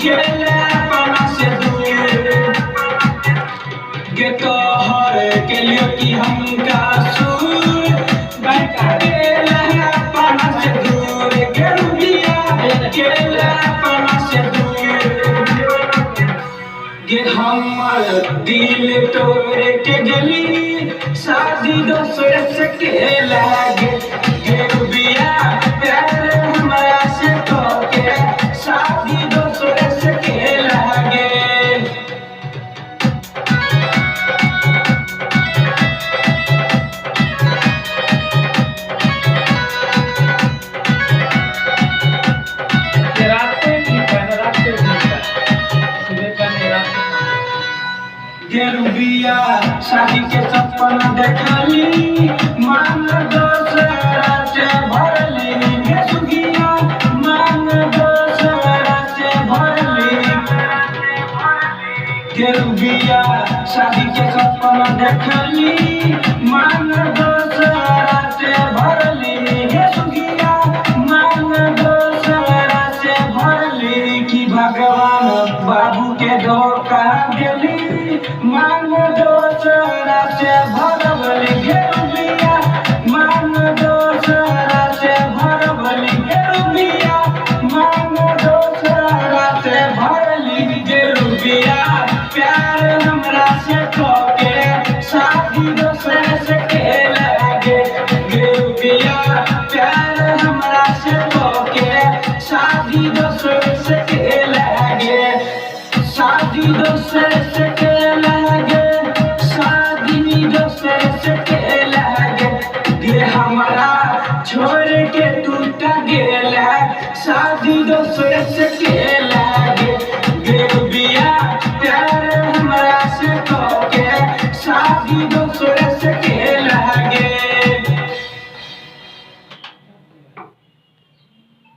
गेले अपना से दूर गे तोहर के लियो कि हमका सूर गेले अपना से दूर गे रुबिया गेले अपना से दूर गे हमर दिल तोड़ के गली शादी दोसर से के लागे गे रुबिया प्यार हमरा से तोके शादी दोसर से के लागे गे रुबिया शादी के सपना देखली मान दोसरा से भरली गे सुगिया मान दोसरा से भरली गे रुबिया शादी के सपना देखली मान दोसरा से भरली गे सुगिया मान दोसरा से भरली कि भगवान बाबू के धोखा देली मान दोसरा से भरवली गे रुबिया मान दोसरा से भरवली गे रुबिया मान दोसरा से भरली गे रुबिया प्यार हमरा से तोके शादी दोसरा से के लागे गे रुबिया प्यार हमरा से तोके शादी दोसरा से के लागे शादी दोसर से के लागे शादी दोसर से के लागे गे हमरा छोड़ के टूटा गेला शादी दोसर से के लागे गे रुबिया प्यार हमरा से तोके शादी दोसर से